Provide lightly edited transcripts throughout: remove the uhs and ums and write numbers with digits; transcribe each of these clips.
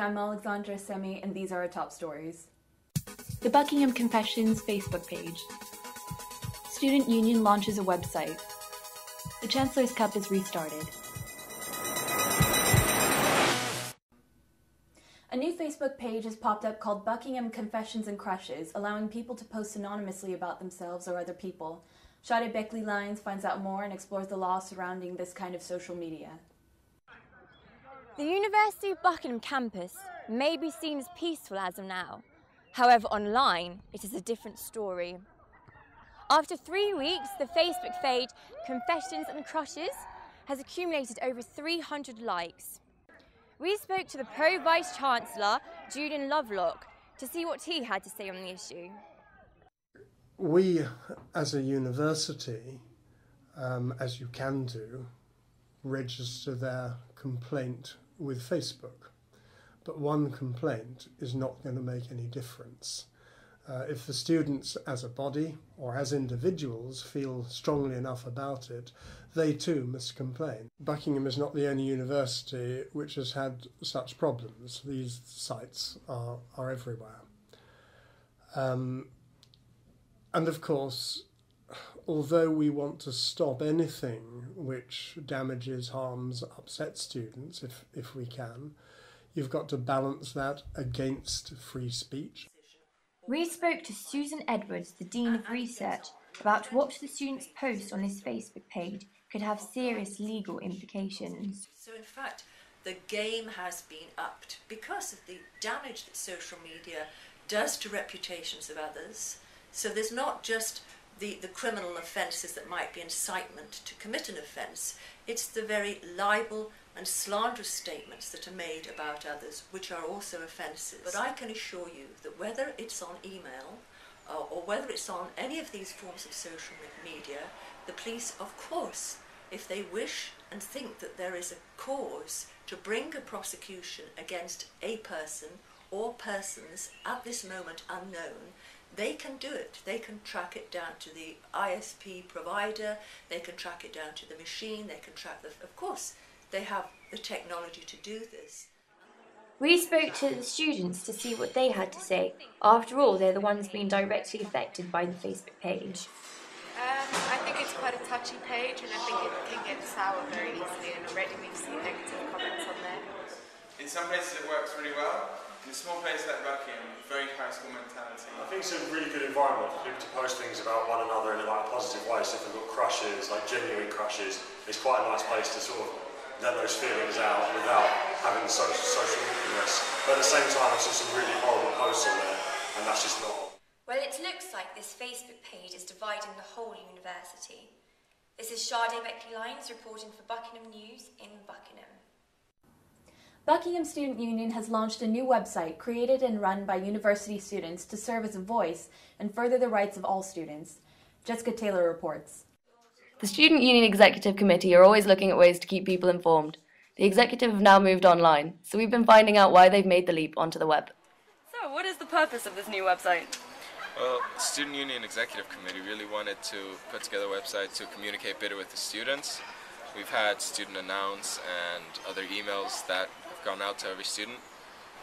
I'm Alexandra Semi, and these are our top stories. The Buckingham Confessions Facebook page. Student Union launches a website. The Chancellors Cup is restarted. A new Facebook page has popped up called Buckingham Confessions and Crushes, allowing people to post anonymously about themselves or other people. Shade Beckley Lyons finds out more and explores the law surrounding this kind of social media. The University of Buckingham campus may be seen as peaceful as of now. However, online, it is a different story. After 3 weeks, the Facebook page Confessions and Crushes has accumulated over 300 likes. We spoke to the Pro-Vice Chancellor, Julian Lovelock, to see what he had to say on the issue. We, as a university, as you can do, register their complaint with Facebook. But one complaint is not going to make any difference. If the students as a body or as individuals feel strongly enough about it, they too must complain. Buckingham is not the only university which has had such problems. These sites are everywhere. And of course, although we want to stop anything which damages, harms, upsets students, if we can, you've got to balance that against free speech. We spoke to Susan Edwards, the Dean of Research, about what the students post on this Facebook page could have serious legal implications. So in fact, the game has been upped because of the damage that social media does to reputations of others. So there's not just the criminal offences that might be incitement to commit an offence, it's the very libel and slanderous statements that are made about others, which are also offences. But I can assure you that whether it's on email or whether it's on any of these forms of social media, the police, of course, if they wish and think that there is a cause to bring a prosecution against a person or persons at this moment unknown, they can do it. They can track it down to the ISP provider, they can track it down to the machine, they can track the... Of course, they have the technology to do this. We spoke to the students to see what they had to say. After all, they're the ones being directly affected by the Facebook page. I think it's quite a touchy page, and I think it can get sour very easily, and already we've seen negative comments on there. In some places it works really well. In a small place like Buckingham, very high school mentality. I think it's a really good environment for people to post things about one another in a positive way. So if we've got crushes, like genuine crushes, it's quite a nice place to sort of let those feelings out without having the social awkwardness. But at the same time, I saw some really horrible posts on there, and that's just not. Well, it looks like this Facebook page is dividing the whole university. This is Shade Beckley Lyons reporting for Buckingham News in Buckingham. Buckingham Student Union has launched a new website created and run by university students to serve as a voice and further the rights of all students. Jessica Taylor reports. The Student Union Executive Committee are always looking at ways to keep people informed. The executive have now moved online, so we've been finding out why they've made the leap onto the web. So, what is the purpose of this new website? Well, the Student Union Executive Committee really wanted to put together a website to communicate better with the students. We've had student announce and other emails that have gone out to every student.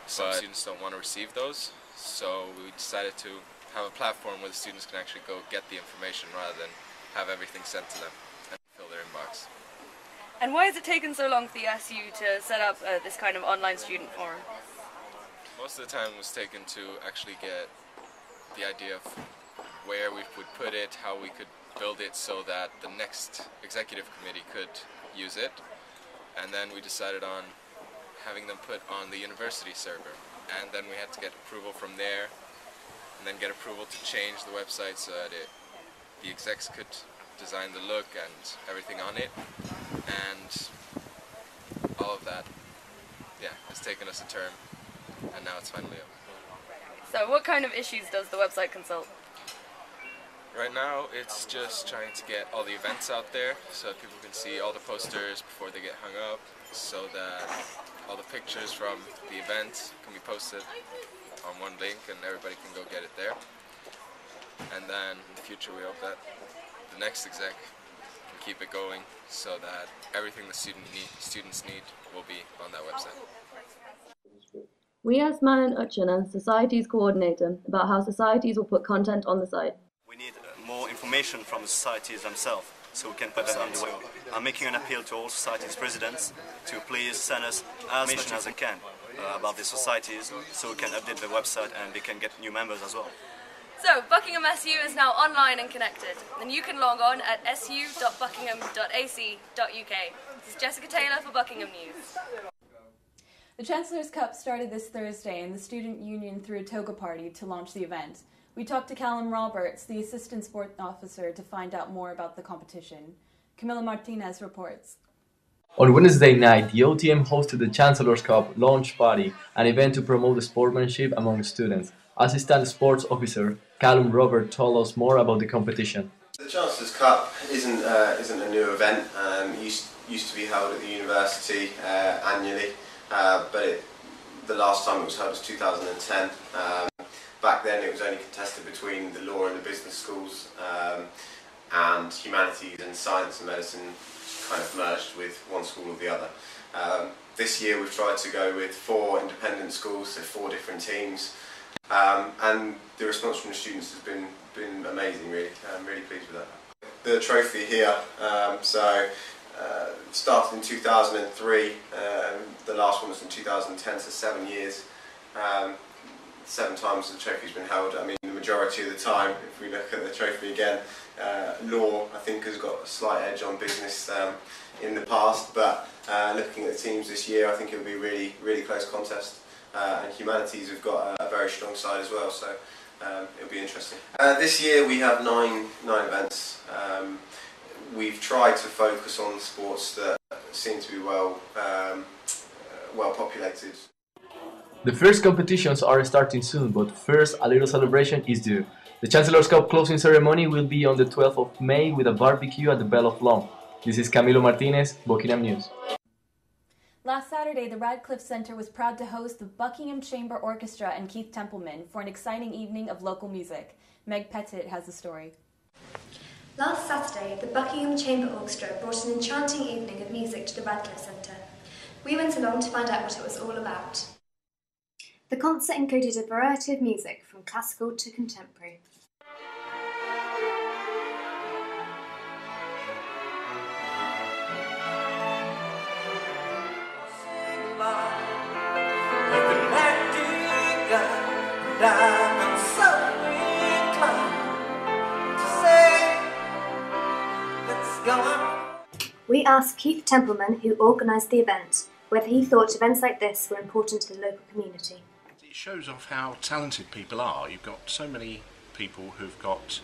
Some students don't want to receive those, so we decided to have a platform where the students can actually go get the information rather than have everything sent to them and fill their inbox. And why has it taken so long for the SU to set up this kind of online student forum? Most of the time was taken to actually get the idea of where we would put it, how we could build it so that the next executive committee could use it. And then we decided on having them put on the university server. And then we had to get approval from there, and then get approval to change the website so that the execs could design the look and everything on it. And all of that, yeah, has taken us a term, and now it's finally up. So what kind of issues does the website consult? Right now it's just trying to get all the events out there so that people can see all the posters before they get hung up, so that all the pictures from the event can be posted on one link and everybody can go get it there. And then in the future we hope that the next exec can keep it going so that everything the students need will be on that website. We asked Manon Uchan, Societies Coordinator, about how societies will put content on the site. We need more information from the societies themselves, so we can put that on the web. I'm making an appeal to all societies' presidents to please send us as much as they can about the societies, so we can update the website and they can get new members as well. So, Buckingham SU is now online and connected, and you can log on at su.buckingham.ac.uk. This is Jessica Taylor for Buckingham News. The Chancellors Cup started this Thursday, and the student union threw a toga party to launch the event. We talked to Callum Roberts, the assistant sport officer, to find out more about the competition. Camila Martinez reports. On Wednesday night, the OTM hosted the Chancellors Cup launch party, an event to promote the sportsmanship among students. Assistant Sports Officer Callum Roberts told us more about the competition. The Chancellors Cup isn't a new event. It used to be held at the university annually, but the last time it was held was 2010. Back then it was only contested between the law and the business schools, and humanities and science and medicine kind of merged with one school or the other. This year we've tried to go with 4 independent schools, so 4 different teams. And the response from the students has been amazing, really. I'm really pleased with that. The trophy here, started in 2003, the last one was in 2010, so 7 years. 7 times the trophy's been held. I mean, the majority of the time, if we look at the trophy again, law, I think, has got a slight edge on business in the past, but looking at the teams this year, I think it'll be a really close contest. And humanities have got a very strong side as well, so it'll be interesting. This year we have nine events. We've tried to focus on sports that seem to be well populated. The first competitions are starting soon, but first a little celebration is due. The Chancellors Cup closing ceremony will be on the 12th of May with a barbecue at the Bell of Long. This is Camilo Martinez, Buckingham News. Last Saturday, the Radcliffe Centre was proud to host the Buckingham Chamber Orchestra and Keith Templeman for an exciting evening of local music. Meg Pettit has the story. Last Saturday, the Buckingham Chamber Orchestra brought an enchanting evening of music to the Radcliffe Centre. We went along to find out what it was all about. The concert included a variety of music from classical to contemporary. We asked Keith Templeman, who organised the event, whether he thought events like this were important to the local community. It shows off how talented people are. You've got so many people who've got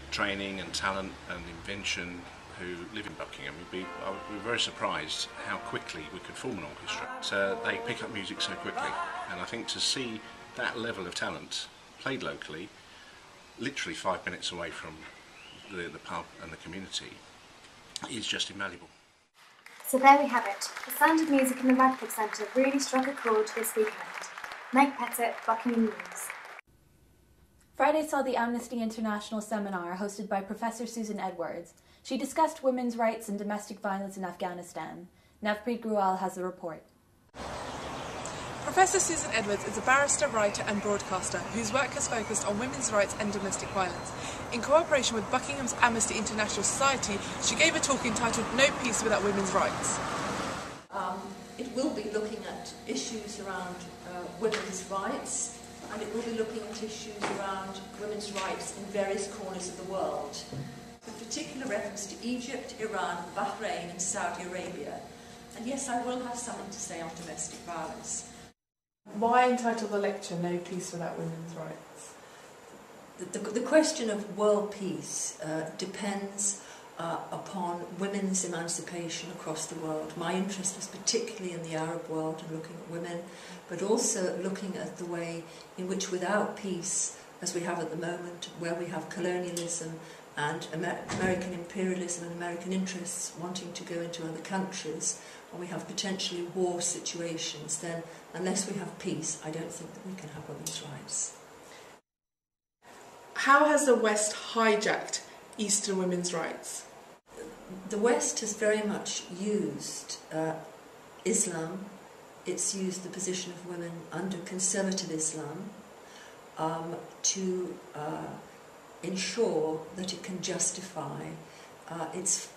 training and talent and invention who live in Buckingham. We were very surprised how quickly we could form an orchestra. So they pick up music so quickly, and I think to see that level of talent played locally, literally 5 minutes away from the pub and the community, is just invaluable. So there we have it. The sound of music in the Radcliffe Centre really struck a chord this weekend. Meg Pettit, Buckingham News. Friday saw the Amnesty International seminar hosted by Professor Susan Edwards. She discussed women's rights and domestic violence in Afghanistan. Navpreet Grual has a report. Professor Susan Edwards is a barrister, writer and broadcaster whose work has focused on women's rights and domestic violence. In cooperation with Buckingham's Amnesty International Society, she gave a talk entitled No Peace Without Women's Rights. It will be looking at issues around women's rights, and it will be looking at issues around women's rights in various corners of the world, with particular reference to Egypt, Iran, Bahrain and Saudi Arabia. And yes, I will have something to say on domestic violence. Why entitle the lecture No Peace Without Women's Rights? The question of world peace depends upon women's emancipation across the world. My interest was particularly in the Arab world and looking at women, but also looking at the way in which without peace, as we have at the moment, where we have colonialism and American imperialism and American interests wanting to go into other countries, and we have potentially war situations, then unless we have peace, I don't think that we can have women's rights. How has the West hijacked Eastern women's rights? The West has very much used Islam it's used the position of women under conservative Islam to ensure that it can justify its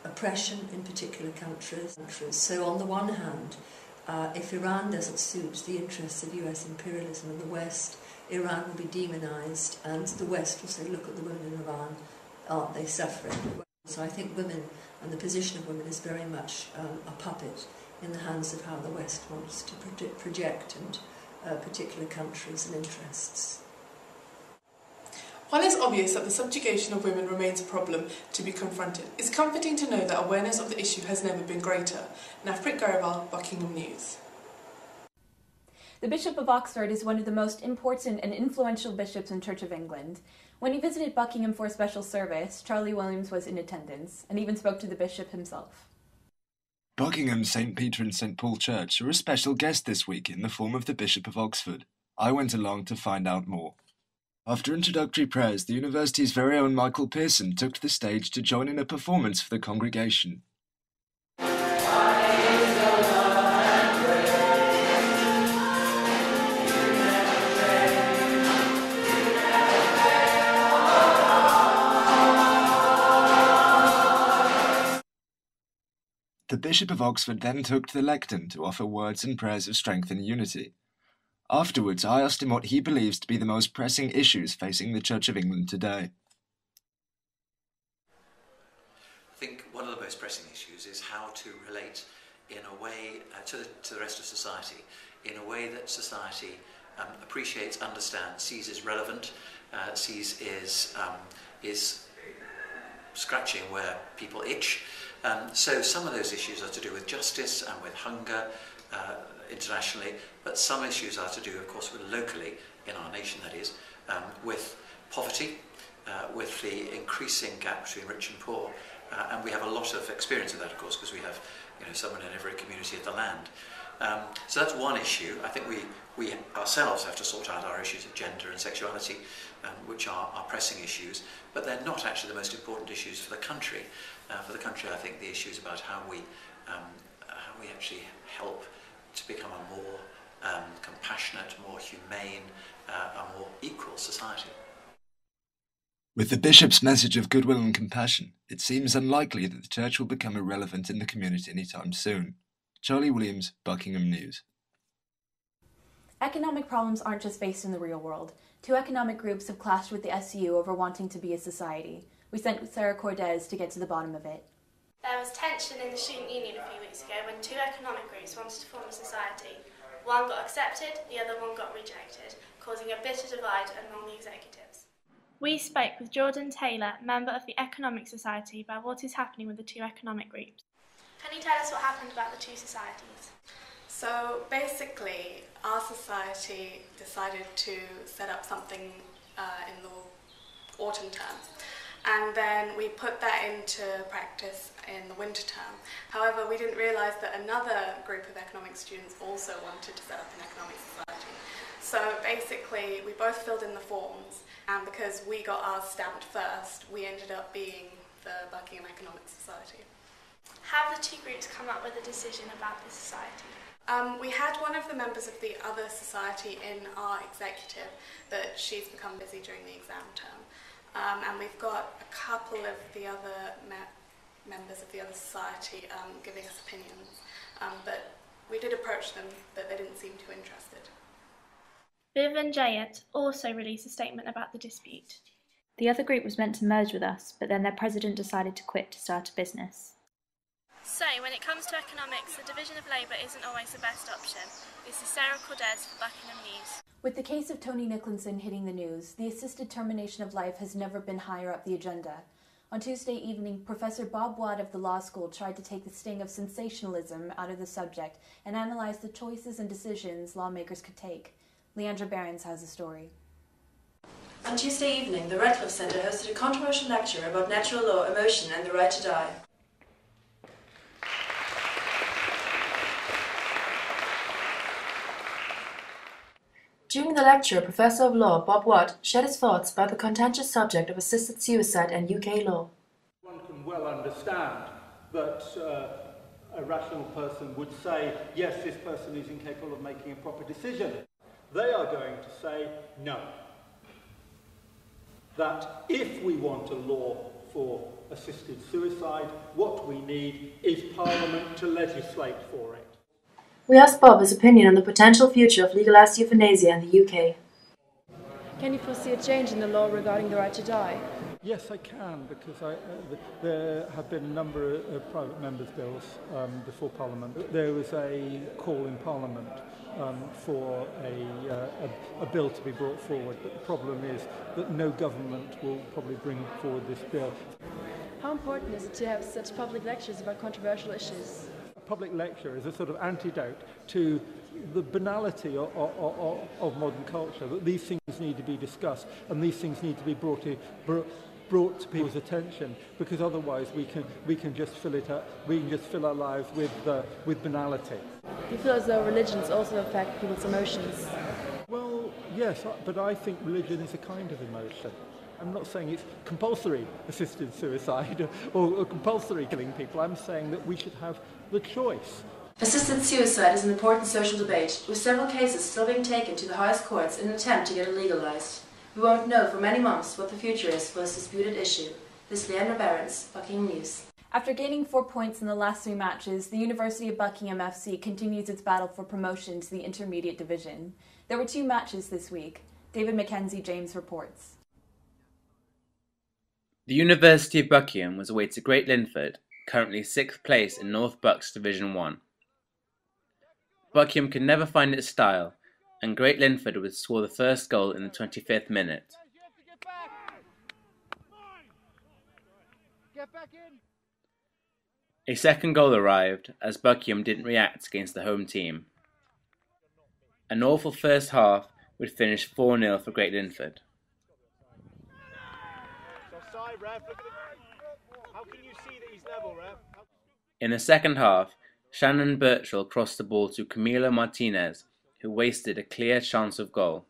oppression in particular countries. So on the one hand, if Iran doesn't suit the interests of US imperialism in the West, Iran will be demonized, and the West will say, look at the women in Iran, aren't they suffering? So I think women and the position of women is very much a puppet in the hands of how the West wants to project and particular countries and interests. While it's obvious that the subjugation of women remains a problem to be confronted, it's comforting to know that awareness of the issue has never been greater. Nafrit Garival, Buckingham News. The Bishop of Oxford is one of the most important and influential bishops in Church of England. When he visited Buckingham for a special service, Charlie Williams was in attendance and even spoke to the bishop himself. Buckingham St. Peter and St. Paul Church are a special guest this week in the form of the Bishop of Oxford. I went along to find out more. After introductory prayers, the university's very own Michael Pearson took to the stage to join in a performance for the congregation. The Bishop of Oxford then took to the lectern to offer words and prayers of strength and unity. Afterwards, I asked him what he believes to be the most pressing issues facing the Church of England today. I think one of the most pressing issues is how to relate in a way to the rest of society, in a way that society appreciates, understands, sees as relevant, sees is scratching where people itch. So some of those issues are to do with justice and with hunger internationally, but some issues are to do, of course, with locally, in our nation that is, with poverty, with the increasing gap between rich and poor. And we have a lot of experience of that, of course, because we have someone in every community of the land. So that's one issue. I think we ourselves have to sort out our issues of gender and sexuality, which are pressing issues, but they're not actually the most important issues for the country. For the country, I think the issue is about how we actually help to become a more compassionate, more humane, a more equal society. With the Bishop's message of goodwill and compassion, it seems unlikely that the Church will become irrelevant in the community anytime soon. Charlie Williams, Buckingham News. Economic problems aren't just faced in the real world. Two economic groups have clashed with the SCU over wanting to be a society. We sent Sarah Cordes to get to the bottom of it. There was tension in the student union a few weeks ago when two economic groups wanted to form a society. One got accepted, the other one got rejected, causing a bitter divide among the executives. We spoke with Jordan Taylor, member of the Economic Society, about what is happening with the two economic groups. Can you tell us what happened about the two societies? So basically, our society decided to set up something in the autumn term. And then we put that into practice in the winter term. However, we didn't realise that another group of economics students also wanted to set up an economic society. So basically, we both filled in the forms, and because we got ours stamped first, we ended up being the Buckingham Economic Society. Have the two groups come up with a decision about the society? We had one of the members of the other society in our executive, but she's become busy during the exam term. And we've got a couple of the other members of the other society giving us opinions. But we did approach them, but they didn't seem too interested. Viv and Jayat also released a statement about the dispute. The other group was meant to merge with us, but then their president decided to quit to start a business. So, when it comes to economics, the division of labour isn't always the best option. This is Sarah Cordes for Buckingham News. With the case of Tony Nicholson hitting the news, the assisted termination of life has never been higher up the agenda. On Tuesday evening, Professor Bob Watt of the law school tried to take the sting of sensationalism out of the subject and analyze the choices and decisions lawmakers could take. Leandra Behrens has a story. On Tuesday evening, the Radcliffe Centre hosted a controversial lecture about natural law, emotion and the right to die. During the lecture, Professor of Law Bob Watt shared his thoughts about the contentious subject of assisted suicide and UK law. One can well understand that A rational person would say, yes, this person is incapable of making a proper decision. They are going to say no. That if we want a law for assisted suicide, what we need is Parliament to legislate for it. We asked Bob his opinion on the potential future of legalised euthanasia in the UK. Can you foresee a change in the law regarding the right to die? Yes, I can, because there have been a number of private members' bills before Parliament. There was a call in Parliament for a bill to be brought forward, but the problem is that no government will probably bring forward this bill. How important is it to have such public lectures about controversial issues? A public lecture is a sort of antidote to the banality of modern culture, that these things need to be discussed and these things need to be brought to people's attention, because otherwise we can just fill it up. We can just fill our lives with banality. Do you feel as though religions also affect people's emotions? Well, yes, but I think religion is a kind of emotion. I'm not saying it's compulsory assisted suicide or compulsory killing people. I'm saying that we should have the choice. Assisted suicide is an important social debate, with several cases still being taken to the highest courts in an attempt to get it legalised. We won't know for many months what the future is for this disputed issue. This is Leandra Behrens, Buckingham News. After gaining 4 points in the last 3 matches, the University of Buckingham FC continues its battle for promotion to the intermediate division. There were 2 matches this week. David Mackenzie-James reports. The University of Buckingham was away to Great Linford, currently 6th place in North Bucks Division 1. Buckingham could never find its style, and Great Linford would score the first goal in the 25th minute. A second goal arrived as Buckingham didn't react against the home team. An awful first half would finish 4-0 for Great Linford. In the second half, Shannon Birchall crossed the ball to Camilo Martinez, who wasted a clear chance of goal.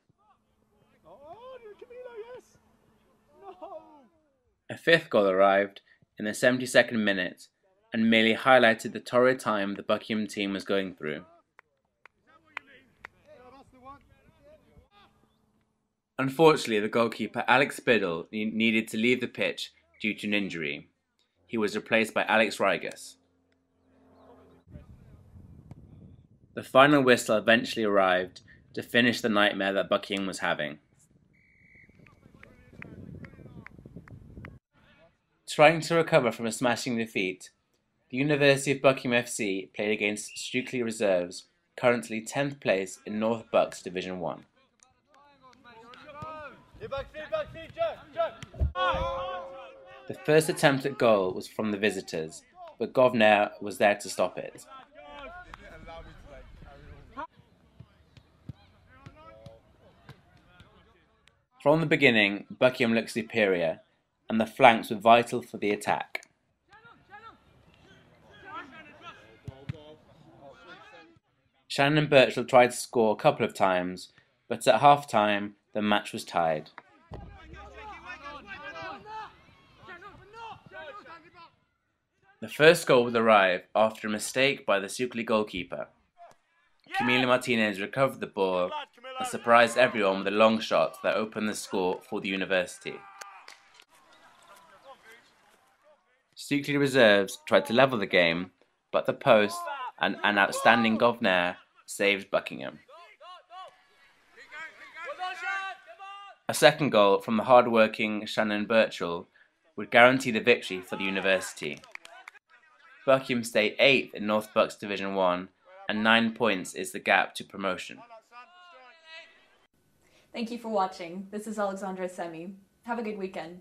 A 5th goal arrived in the 72nd minute and merely highlighted the torrid time the Buckingham team was going through. Unfortunately, the goalkeeper Alex Biddle needed to leave the pitch due to an injury. He was replaced by Alex Rigas. The final whistle eventually arrived to finish the nightmare that Buckingham was having. Trying to recover from a smashing defeat, the University of Buckingham FC played against Stukely Reserves, currently 10th place in North Bucks Division 1. The first attempt at goal was from the visitors, but Govner was there to stop it. From the beginning, Buckingham looked superior, and the flanks were vital for the attack. Shannon Birchall tried to score a couple of times, but at half-time, the match was tied. The first goal would arrive after a mistake by the Stukely goalkeeper. Camilo Martinez recovered the ball and surprised everyone with a long shot that opened the score for the University. Stukely Reserves tried to level the game, but the post and an outstanding Govner saved Buckingham. A second goal from the hard-working Shannon Birchall would guarantee the victory for the University. Buckingham stayed 8th in North Bucks Division 1, and 9 points is the gap to promotion. Thank you for watching. This is Alexandra Semi. Have a good weekend.